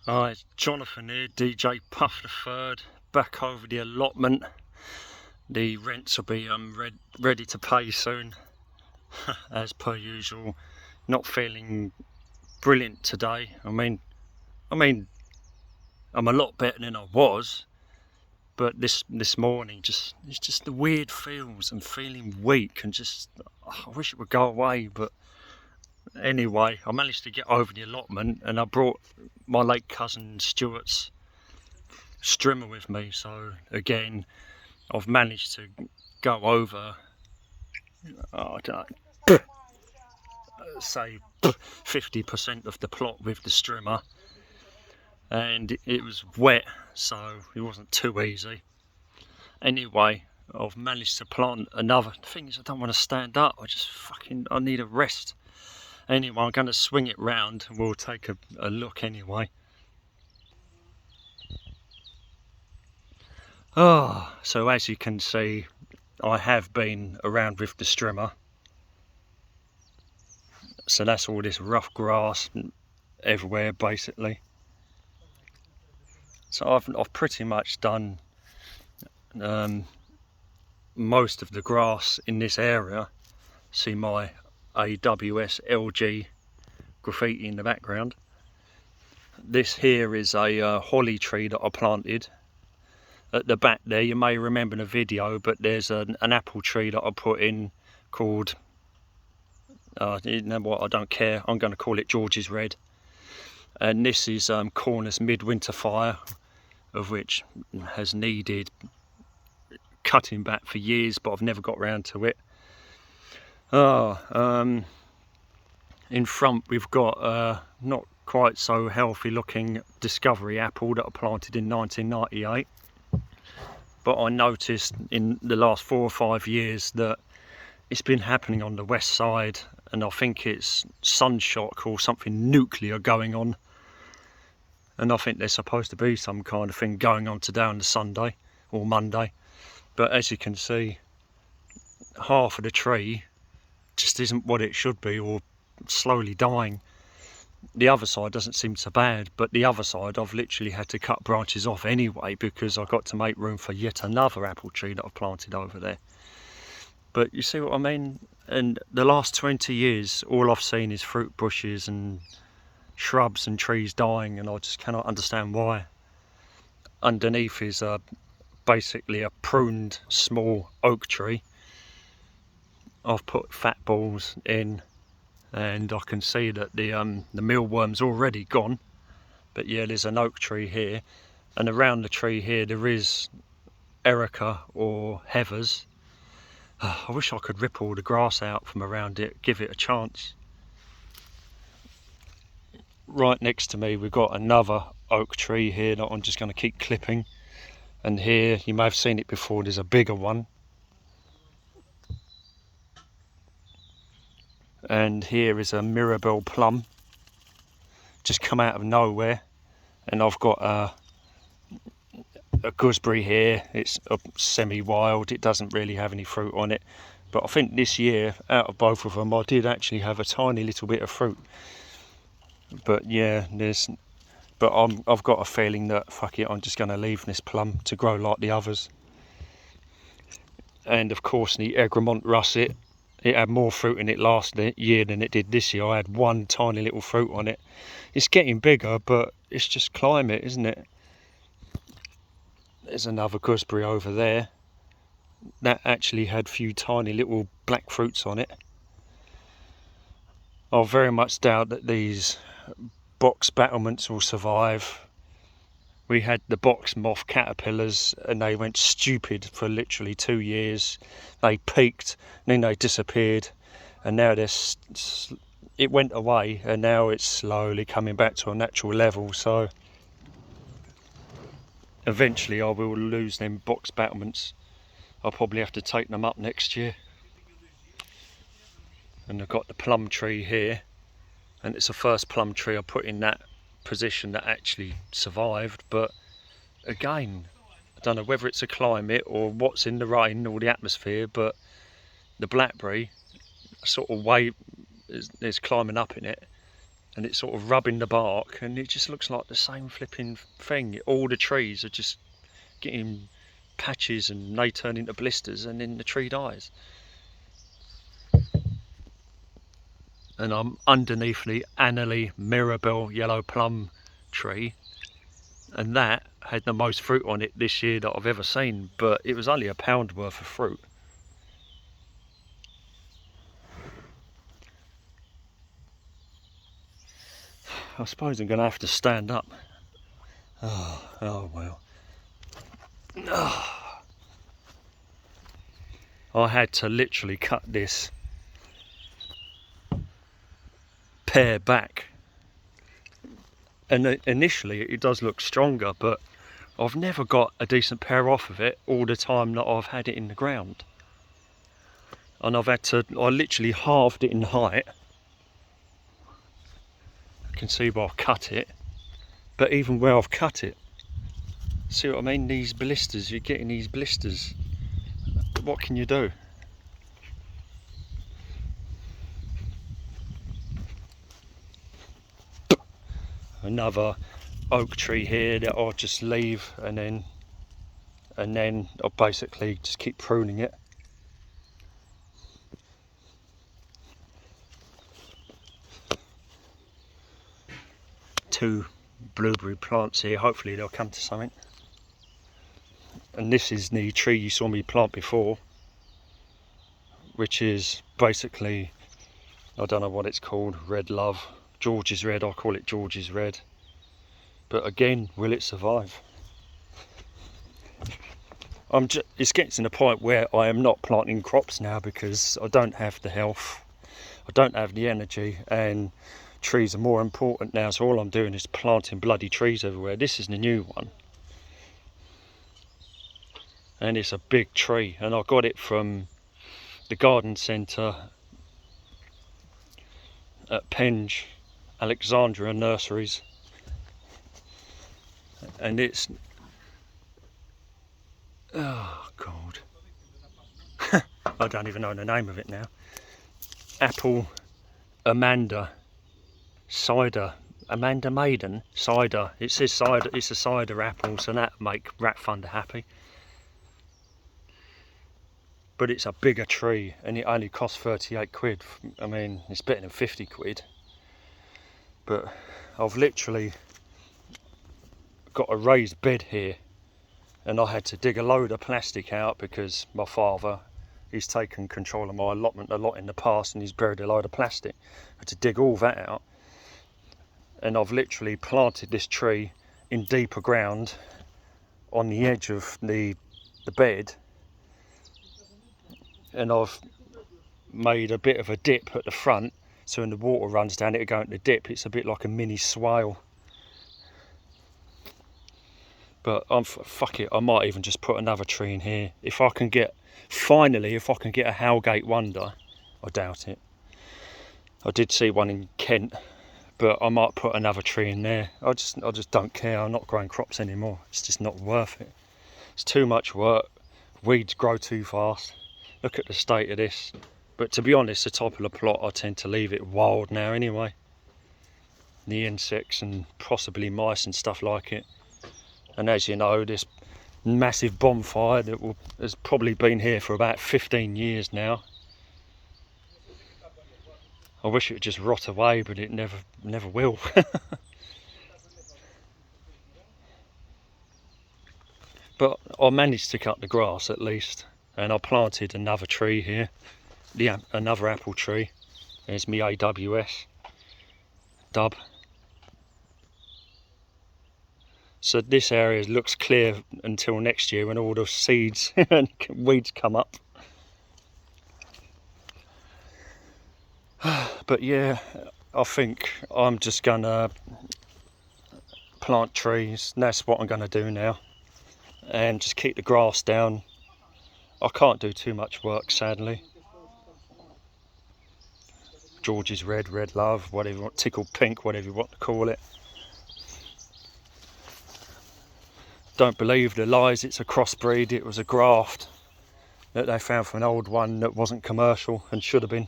Hi, it's Jonathan here, DJ Puff the Third, back over the allotment. The rents will be ready to pay soon, as per usual. Not feeling brilliant today. I mean, I'm a lot better than I was, but this morning it's just the weird feels and feeling weak and just I wish it would go away. But anyway, I managed to get over the allotment, and I brought my late cousin Stuart's Strimmer with me, so again I've managed to go over, I don't know, say 50% of the plot with the Strimmer, and it was wet, so it wasn't too easy. Anyway, I've managed to plant another. The thing is, I don't want to stand up, I need a rest. Anyway, I'm going to swing it round and we'll take a look anyway. So as you can see, I have been around with the Strimmer. So that's all this rough grass everywhere basically. So I've pretty much done most of the grass in this area. See my AWS LG graffiti in the background. This here is a holly tree that I planted. At the back there, you may remember in a video, but there's an apple tree that I put in called, you know what, I don't care, I'm going to call it George's Red. And this is Cornus Midwinter Fire, of which has needed cutting back for years, but I've never got round to it. In front we've got not quite so healthy looking Discovery apple that I planted in 1998. But I noticed in the last 4 or 5 years that it's been happening on the west side, and I think it's sunshock or something nuclear going on. And I think there's supposed to be some kind of thing going on today on the Sunday or Monday. But as you can see, half of the tree just isn't what it should be, or slowly dying. The other side doesn't seem so bad, but the other side I've literally had to cut branches off anyway because I've got to make room for yet another apple tree that I've planted over there. But you see what I mean? And the last 20 years, all I've seen is fruit bushes and shrubs and trees dying, and I just cannot understand why. Underneath is basically a pruned small oak tree. I've put fat balls in, and I can see that the mealworm's already gone. But yeah, there's an oak tree here, and around the tree here there is erica or heathers. I wish I could rip all the grass out from around it, give it a chance. Right next to me we've got another oak tree here that I'm just going to keep clipping, and here, you may have seen it before, there's a bigger one. And here is a Mirabelle plum, just come out of nowhere. And I've got a gooseberry here. It's semi-wild, it doesn't really have any fruit on it, but I think this year out of both of them I did actually have a tiny little bit of fruit. But yeah, I've got a feeling that fuck it, I'm just going to leave this plum to grow like the others. And of course the Egremont russet, it had more fruit in it last year than it did this year. I had one tiny little fruit on it. It's getting bigger, but it's just climate, isn't it? There's another gooseberry over there. That actually had a few tiny little black fruits on it. I very much doubt that these box battlements will survive. We had the box moth caterpillars and they went stupid for literally 2 years. They peaked, and then they disappeared, and now it went away, and now it's slowly coming back to a natural level. So eventually I will lose them box battlements. I'll probably have to take them up next year. And I've got the plum tree here, and it's the first plum tree I put in that position that actually survived. But again, I don't know whether it's a climate or what's in the rain or the atmosphere, but the blackberry sort of wave is climbing up in it, and it's sort of rubbing the bark, and it just looks like the same flipping thing. All the trees are just getting patches and they turn into blisters, and then the tree dies. And I'm underneath the Annalee Mirabelle yellow plum tree, and that had the most fruit on it this year that I've ever seen, but it was only £1 worth of fruit. I suppose I'm going to have to stand up. Oh well. I had to literally cut this pear back, and initially it does look stronger, but I've never got a decent pear off of it all the time that I've had it in the ground. And I literally halved it in height. You can see where I've cut it, but even where I've cut it, see what I mean? These blisters, you're getting these blisters. What can you do? Another oak tree here that I'll just leave, and then I'll basically just keep pruning it. Two blueberry plants here, hopefully they'll come to something. And this is the tree you saw me plant before, which is basically, I don't know what it's called, Red Love, George's Red, I call it George's Red. But again, will it survive? It's getting to the point where I am not planting crops now because I don't have the health, I don't have the energy, and trees are more important now, so all I'm doing is planting bloody trees everywhere. This is the new one, and it's a big tree, and I got it from the garden centre at Penge, Alexandria Nurseries, and it's, oh god, I don't even know the name of it now. Apple Amanda cider, Amanda Maiden cider. It says cider, it's a cider apple, so that make Rat Thunder happy. But it's a bigger tree, and it only costs 38 quid. I mean, it's better than 50 quid. But I've literally got a raised bed here, and I had to dig a load of plastic out because my father, he's taken control of my allotment a lot in the past, and he's buried a load of plastic. I had to dig all that out, and I've literally planted this tree in deeper ground on the edge of the bed, and I've made a bit of a dip at the front, so when the water runs down it'll go into the dip. It's a bit like a mini swale. But fuck it, I might even just put another tree in here. If I can get, finally, if I can get a Howgate Wonder, I doubt it. I did see one in Kent, but I might put another tree in there. I just don't care. I'm not growing crops anymore. It's just not worth it. It's too much work. Weeds grow too fast. Look at the state of this. But to be honest, the top of the plot, I tend to leave it wild now anyway. The insects and possibly mice and stuff like it. And as you know, this massive bonfire that has probably been here for about 15 years now. I wish it would just rot away, but it never will. But I managed to cut the grass at least, and I planted another tree here, another apple tree. There's me AWS dub. So this area looks clear until next year when all the seeds and weeds come up. But yeah, I think I'm just gonna plant trees. That's what I'm gonna do now, and just keep the grass down. I can't do too much work, sadly. George's Red, Red Love, whatever you want, Tickled Pink, whatever you want to call it. Don't believe the lies, it's a crossbreed. It was a graft that they found from an old one that wasn't commercial and should have been.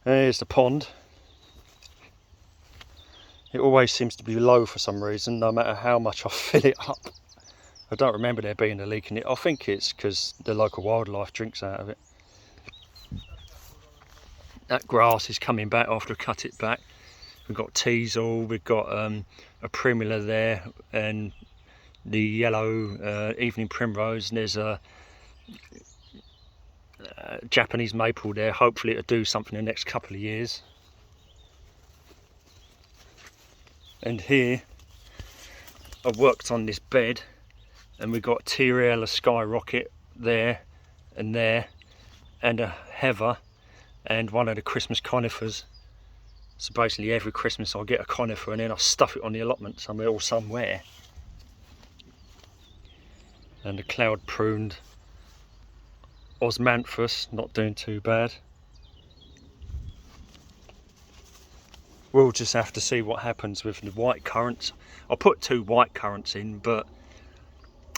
There's the pond. It always seems to be low for some reason, no matter how much I fill it up. I don't remember there being a leak in it. I think it's because the local wildlife drinks out of it. That grass is coming back after I cut it back. We've got teasel, we've got a primula there, and the yellow evening primrose, and there's a Japanese maple there. Hopefully it'll do something in the next couple of years. And here I've worked on this bed, and we've got T-Rail, a skyrocket there, and a heather, and one of the Christmas conifers. So basically every Christmas I'll get a conifer and then I'll stuff it on the allotment somewhere. And the cloud pruned osmanthus, not doing too bad. We'll just have to see what happens with the white currants. I'll put 2 white currants in, but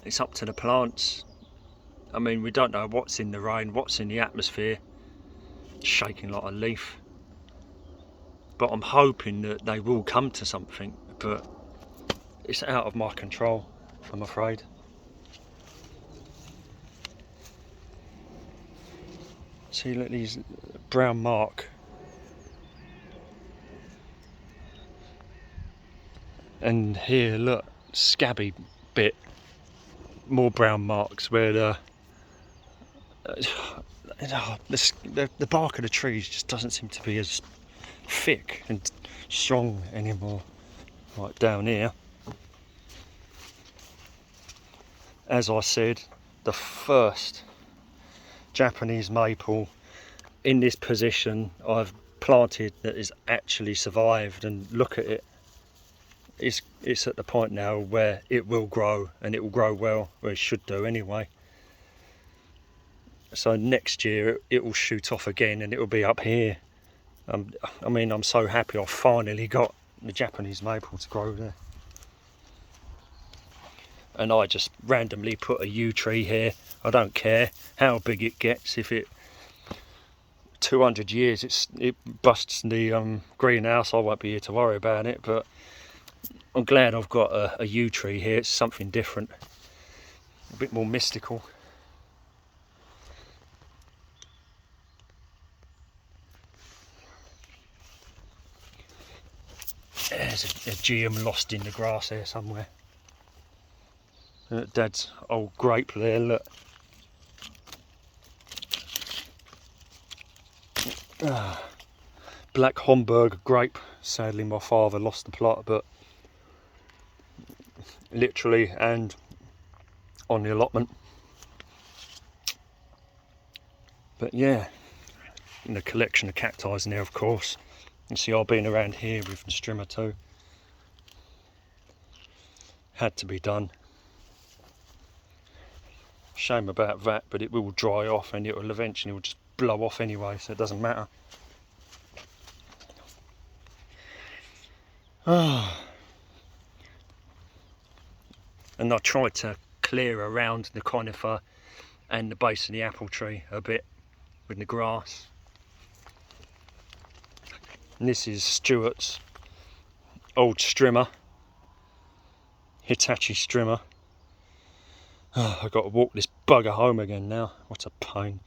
it's up to the plants. I mean, we don't know what's in the rain, what's in the atmosphere. It's shaking like a leaf. But I'm hoping that they will come to something, but it's out of my control, I'm afraid. See, look, these brown mark. And here, look, scabby bit, more brown marks where the bark of the trees just doesn't seem to be as thick and strong anymore. Like down here, as I said, the first Japanese maple in this position I've planted that has actually survived, and look at it. It's at the point now where it will grow, and it will grow well, or it should do anyway. So next year it will shoot off again and it will be up here. I mean, I'm so happy I've finally got the Japanese maple to grow there. And I just randomly put a yew tree here. I don't care how big it gets. If it 200 years it busts the greenhouse, I won't be here to worry about it. But I'm glad I've got a yew tree here. It's something different, a bit more mystical. There's a geum lost in the grass there somewhere. Dad's old grape there, look. Black Homburg grape. Sadly my father lost the plot, but literally and on the allotment. But yeah, and a collection of cacti in there, of course. You see, I've been around here with the Strimmer too. Had to be done. Shame about that, but it will dry off and it will eventually just blow off anyway, so it doesn't matter. And I tried to clear around the conifer and the base of the apple tree a bit with the grass. And this is Stuart's old Strimmer, Hitachi Strimmer. Oh, I've got to walk this bugger home again now. What a pain.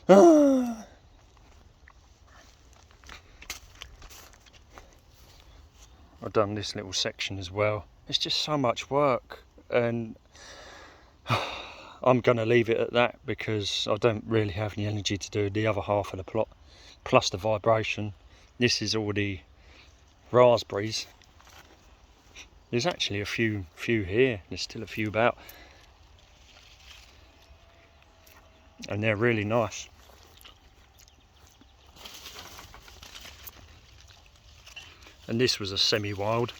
I've done this little section as well. It's just so much work, and I'm going to leave it at that because I don't really have any energy to do the other half of the plot, plus the vibration. This is all the raspberries. There's actually a few here. There's still a few about, and they're really nice. And this was a semi-wild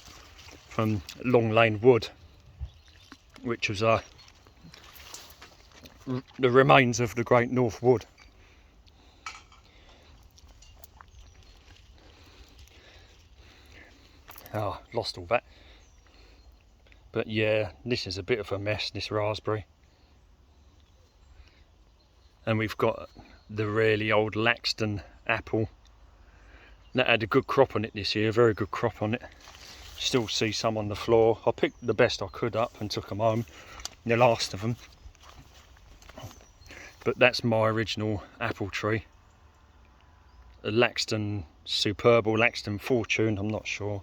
from Long Lane Wood, which was the remains of the Great North Wood. Oh, lost all that. But yeah, this is a bit of a mess, this raspberry. And we've got the really old Laxton apple. That had a good crop on it this year, a very good crop on it. Still see some on the floor. I picked the best I could up and took them home, the last of them. But that's my original apple tree. A Laxton Superb or Laxton Fortune, I'm not sure.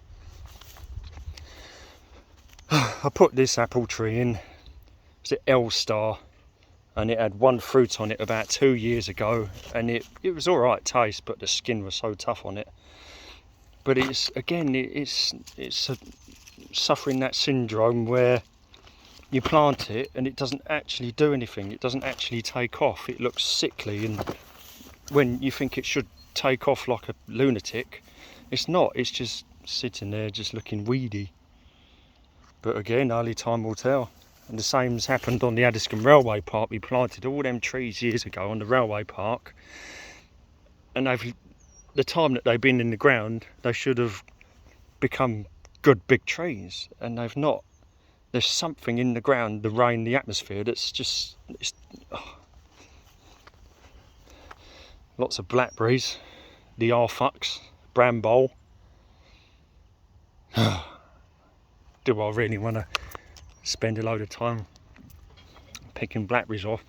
I put this apple tree in, it's an L-Star, and it had one fruit on it about 2 years ago, and it was alright taste, but the skin was so tough on it. But it's suffering that syndrome where you plant it and it doesn't actually do anything, it doesn't actually take off, it looks sickly, and when you think it should take off like a lunatic, it's not, it's just sitting there just looking weedy. But again, only time will tell. And the same's happened on the Addiscombe Railway Park. We planted all them trees years ago on the railway park, and the time that they've been in the ground, they should have become good big trees, and they've not. There's something in the ground, the rain, the atmosphere, that's just, lots of blackberries, the arfucks, bramble. Do I really want to spend a load of time picking blackberries off?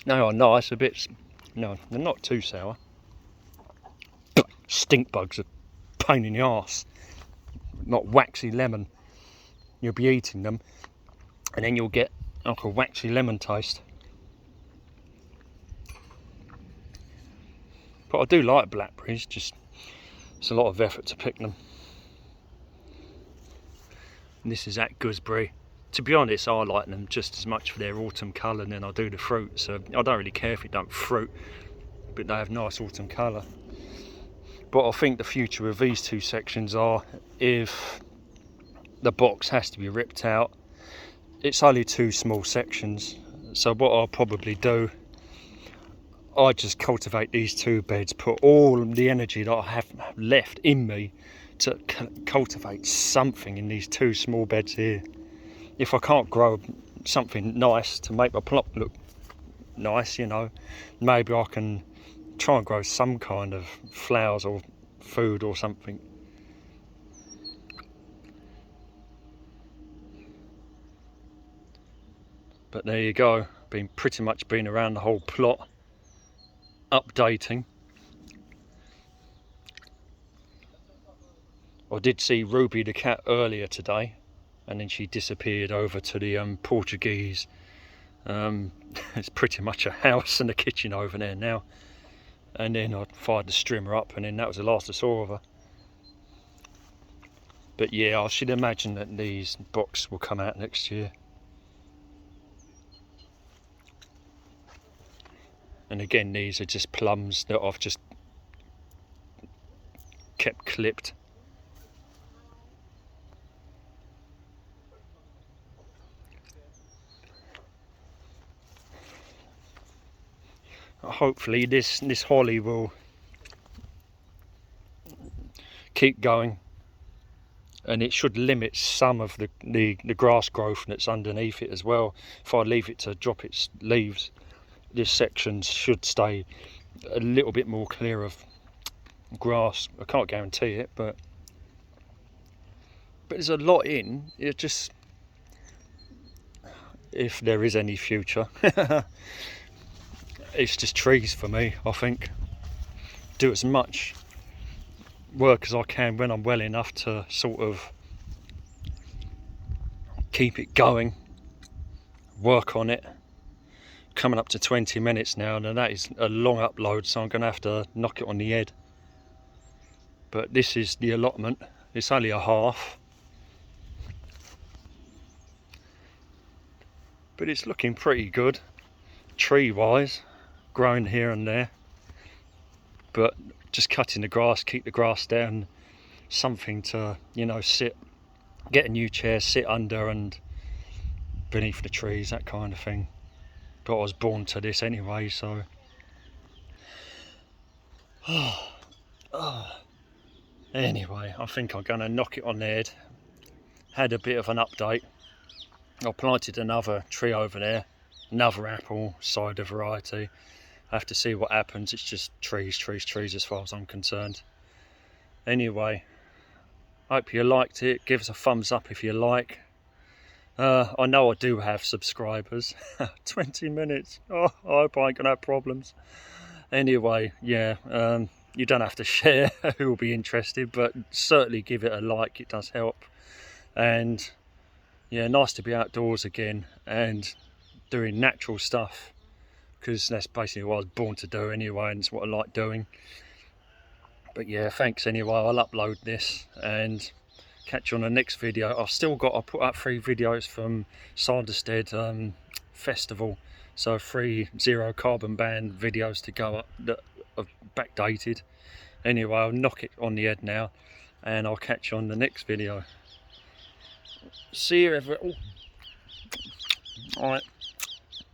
They are nice, a bit. No, they're not too sour. Stink bugs are a pain in the arse. Not waxy lemon. You'll be eating them, and then you'll get like a waxy lemon taste. But I do like blackberries. Just it's a lot of effort to pick them. And this is that gooseberry. To be honest, I like them just as much for their autumn colour than I do the fruit. So I don't really care if it don't fruit, but they have nice autumn colour. But I think the future of these two sections are, if the box has to be ripped out, it's only two small sections. So what I'll probably do, I just cultivate these two beds, put all the energy that I have left in me to cultivate something in these two small beds here. If I can't grow something nice to make my plot look nice, you know, maybe I can try and grow some kind of flowers or food or something. But there you go, pretty much been around the whole plot, updating. I did see Ruby the cat earlier today, and then she disappeared over to the Portuguese. It's pretty much a house and a kitchen over there now. And then I fired the Strimmer up, and then that was the last I saw of her. But yeah, I should imagine that these box will come out next year. And again, these are just plums that I've just kept clipped. Hopefully this holly will keep going, and it should limit some of the grass growth that's underneath it as well. If I leave it to drop its leaves, this section should stay a little bit more clear of grass. I can't guarantee it, but there's a lot in it. Just, if there is any future, it's just trees for me. I think do as much work as I can when I'm well enough to sort of keep it going, work on it. Coming up to 20 minutes now, and that is a long upload, so I'm going to have to knock it on the head. But this is the allotment. It's only a half, but it's looking pretty good tree wise, growing here and there. But just cutting the grass, keep the grass down, something to, you know, sit, get a new chair, sit under and beneath the trees, that kind of thing. But I was born to this anyway, so anyway, I think I'm going to knock it on the head. Had a bit of an update. I planted another tree over there, another apple cider variety. I have to see what happens. It's just trees as far as I'm concerned. Anyway, Hope you liked it. Give us a thumbs up if you like. I know I do have subscribers. 20 minutes. Oh, I hope I ain't gonna have problems. Anyway, yeah, you don't have to share who will be interested, but certainly give it a like, it does help. And yeah, nice to be outdoors again and doing natural stuff, because that's basically what I was born to do anyway, and it's what I like doing. But yeah, thanks anyway. I'll upload this and catch you on the next video. I put up 3 videos from Sanderstead festival, so 3 zero carbon ban videos to go up that are backdated. Anyway, I'll knock it on the head now, and I'll catch you on the next video. See you everyone. All right.